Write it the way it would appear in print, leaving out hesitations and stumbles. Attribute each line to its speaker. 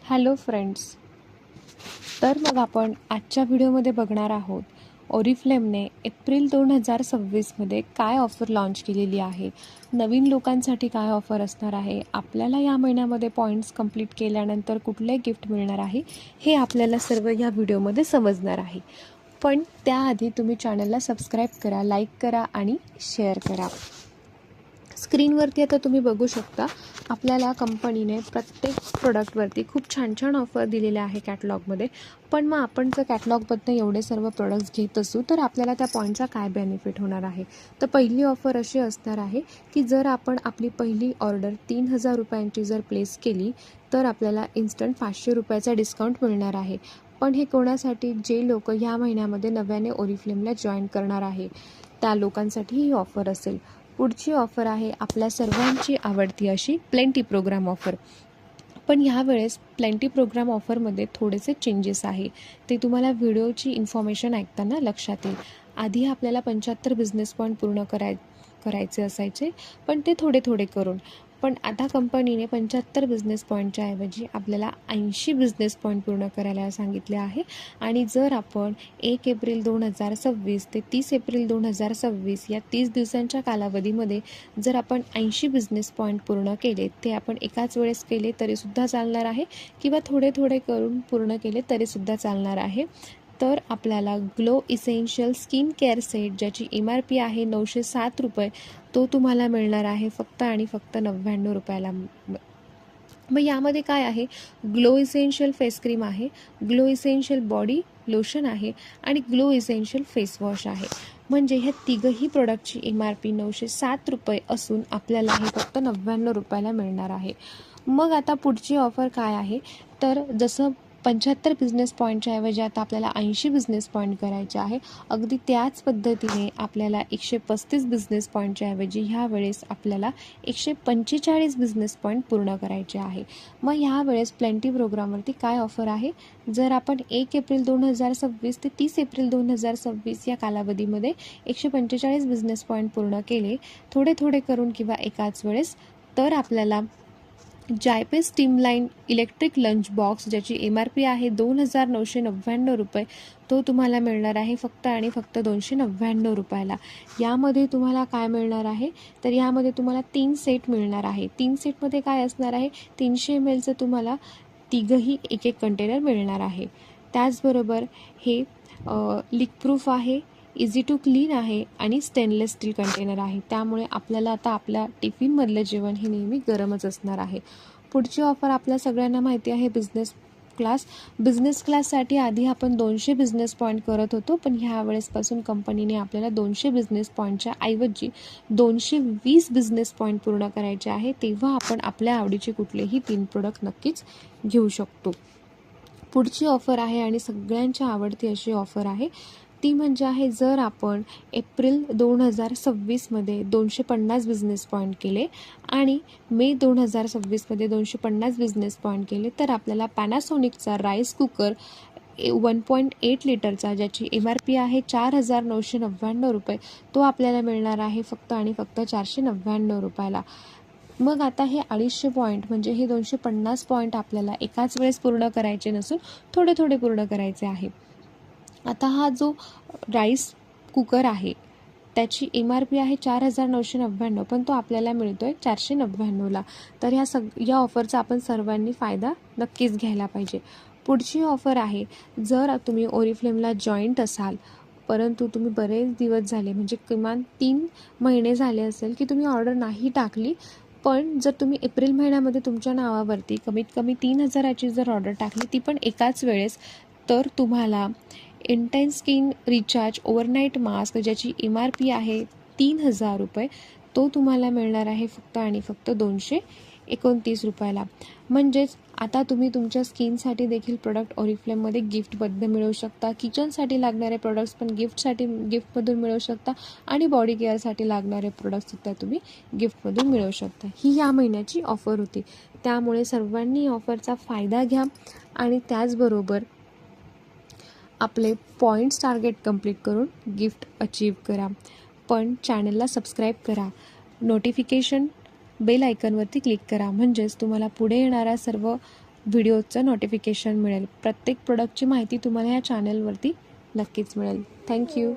Speaker 1: Hello friends, तर मग आपण आजच्या व्हिडिओमध्ये बघणार आहोत ओरिफ्लेमने एप्रिल 2026मध्ये काय ऑफर लॉन्च केलेली आहे, नवीन लोकांसाठी काय ऑफर असणार आहे, आपल्याला या महिन्यामध्ये पॉईंट्स कंप्लीट केल्यानंतर कुठले गिफ्ट मिळणार आहे हे आपल्याला सर्व या व्हिडिओमध्ये समजणार आहे. पण त्याआधी तुम्ही चॅनलला सबस्क्राईब करा, लाईक करा आणि शेअर करा. स्क्रीनवरती आता तुम्ही बघू शकता आपल्याला कंपनीने प्रत्येक प्रोडक्टवरती खूप छान छान ऑफर दिलेल्या आहे कॅटलॉगमध्ये. पण मग आपण जर कॅटलॉगमधनं एवढे सर्व प्रोडक्ट्स घेत असू तर आपल्याला त्या पॉईंटचा काय बेनिफिट होणार आहे. तर पहिली ऑफर अशी असणार आहे की जर आपण आपली पहिली ऑर्डर 3000 रुपयांची जर प्लेस केली तर आपल्याला इन्स्टंट 500 रुपयाचा डिस्काउंट मिळणार आहे. पण हे कोणासाठी, जे लोक ह्या महिन्यामध्ये नव्याने ओरिफ्लेमला जॉईन करणार आहे त्या लोकांसाठी ही ऑफर असेल. पुढची ऑफर आहे आपल्या सर्वांची आवडती अशी प्लेंटी प्रोग्राम ऑफर. पण ह्यावेळेस प्लेंटी प्रोग्राम ऑफरमध्ये थोडेसे चेंजेस आहे, ते तुम्हाला व्हिडिओची इन्फॉर्मेशन ऐकताना लक्षात येईल. आधी आपल्याला 75 बिझनेस पॉईंट पूर्ण करायचे असायचे, पण ते थोडे थोडे करून. पण आता कंपनीने 75 बिझनेस पॉईंटच्या ऐवजी आपल्याला 80 बिझनेस पॉईंट पूर्ण करायला सांगितले आहे. आणि जर आपण 1 एप्रिल 2026 ते 30 एप्रिल 2026 या 30 दिवसांच्या कालावधीमध्ये जर आपण 80 बिझनेस पॉईंट पूर्ण केले, ते आपण एकाच वेळेस केले तरीसुद्धा चालणार आहे किंवा थोडे थोडे करून पूर्ण केले तरीसुद्धा चालणार आहे. तर आपल्याला glow essential skin care set, ज्याची MRP आहे 907 रुपये, तो तुम्हाला मिळणार आहे फक्त आणि फक्त 99 रुपयाला. मग यामध्ये काय आहे, ग्लो इसेन्शियल फेस क्रीम आहे, ग्लो इसेन्शियल बॉडी लोशन आहे आणि ग्लो इसेन्शियल फेस वॉश आहे. म्हणजे ह्या तिघही प्रोडक्टची MRP 907 रुपये असून आपल्याला हे फक्त 99 रुपयाला मिळणार आहे. मग आता पुढची ऑफर काय आहे, तर जसं 75 बिझनेस पॉईंटच्या ऐवजी आता आपल्याला 80 बिझनेस पॉईंट करायचे आहे, अगदी त्याच पद्धतीने आपल्याला 135 बिझनेस पॉईंटच्या ऐवजी ह्या वेळेस आपल्याला 145 बिझनेस पॉईंट पूर्ण करायचे आहे. मग ह्या वेळेस प्लेंटी प्रोग्रामवरती काय ऑफर आहे, जर आपण 1 एप्रिल 2026 ते 30 एप्रिल 2026 या कालावधीमध्ये 145 बिझनेस पॉईंट पूर्ण केले, थोडे थोडे करून किंवा एकाच वेळेस, तर आपल्याला जायपे स्टीमलाईन इलेक्ट्रिक लंच बॉक्स, ज्याची MRP आहे 2999 रुपये, तो तुम्हाला मिळणार आहे फक्त आणि फक्त 299 रुपयाला. यामध्ये तुम्हाला काय मिळणार आहे, तर यामध्ये तुम्हाला 3 सेट मिळणार आहे. 3 सेटमध्ये काय असणार आहे, 300 mlचं तुम्हाला तिघही एक एक कंटेनर मिळणार आहे. त्याचबरोबर हे लीक प्रूफ आहे, इझी टू क्लीन आहे आणि स्टेनलेस स्टील कंटेनर आहे. त्यामुळे आपल्याला आता आपल्या टिफिनमधलं जेवण हे नेहमी गरमच असणार आहे. पुढची ऑफर आपल्या सगळ्यांना माहिती आहे बिझनेस क्लास. बिझनेस क्लाससाठी आधी आपण 200 बिझनेस पॉईंट करत होतो, पण ह्या वेळेसपासून कंपनीने आपल्याला 200 बिझनेस पॉईंटच्या ऐवजी 220 बिझनेस पॉईंट पूर्ण करायचे आहे. तेव्हा आपण आपल्या आवडीचे कुठलेही 3 प्रोडक्ट नक्कीच घेऊ शकतो. पुढची ऑफर आहे आणि सगळ्यांच्या आवडती अशी ऑफर आहे, ती म्हणजे आहे जर आपण एप्रिल 2026मध्ये 250 बिझनेस पॉईंट केले आणि मे 2026मध्ये 250 बिझनेस पॉईंट केले, तर आपल्याला पॅनासॉनिकचा राईस कुकर 1.8 लिटरचा, ज्याची MRP आहे 4999 रुपये, तो आपल्याला मिळणार आहे फक्त आणि फक्त 499 रुपयाला. मग आता हे 250 पॉईंट म्हणजे हे 250 पॉईंट आपल्याला एकाच वेळेस पूर्ण करायचे नसून थोडे थोडे पूर्ण करायचे आहे. आता हा जो राईस कुकर आहे त्याची MRP आहे 4999, पण तो आपल्याला मिळतो आहे 499ला. तर या ऑफरचा आपण सर्वांनी फायदा नक्कीच घ्यायला पाहिजे. पुढची ऑफर आहे, जर तुम्ही ओरिफ्लेमला जॉईंट असाल परंतु तुम्ही बरेच दिवस झाले, म्हणजे किमान 3 महिने झाले असेल की तुम्ही ऑर्डर नाही टाकली, पण जर तुम्ही एप्रिल महिन्यामध्ये तुमच्या नावावरती कमीत कमी 3000ची जर ऑर्डर टाकली, ती पण एकाच वेळेस, तर तुम्हाला intense skin recharge overnight mask, ज्याची MRP आहे 3000 रुपये, तो तुम्हाला मिळणार आहे फक्त आणि फक्त 229 रुपयाला. म्हणजेच आता तुम्ही तुमच्या स्किनसाठी देखील प्रोडक्ट ओरिफ्लेममध्ये गिफ्टमध्ये मिळवू शकता. किचनसाठी लागणारे प्रोडक्ट्स पण गिफ्टमधून मिळवू शकता आणि बॉडी केअरसाठी लागणारे प्रोडक्टसुद्धा तुम्ही गिफ्टमधून मिळवू शकता. ही या महिन्याची ऑफर होती. त्यामुळे सर्वांनी ऑफरचा फायदा घ्या आणि त्याचबरोबर आपले पॉईंट्स टार्गेट कंप्लीट करून गिफ्ट अचीव करा. पण चॅनलला सबस्क्राईब करा, नोटिफिकेशन बेल आयकॉनवरती क्लिक करा, म्हणजेच तुम्हाला पुढे येणारा सर्व व्हिडिओचं नोटिफिकेशन मिळेल. प्रत्येक प्रोडक्टची माहिती तुम्हाला ह्या चॅनलवरती नक्कीच मिळेल. थँक्यू.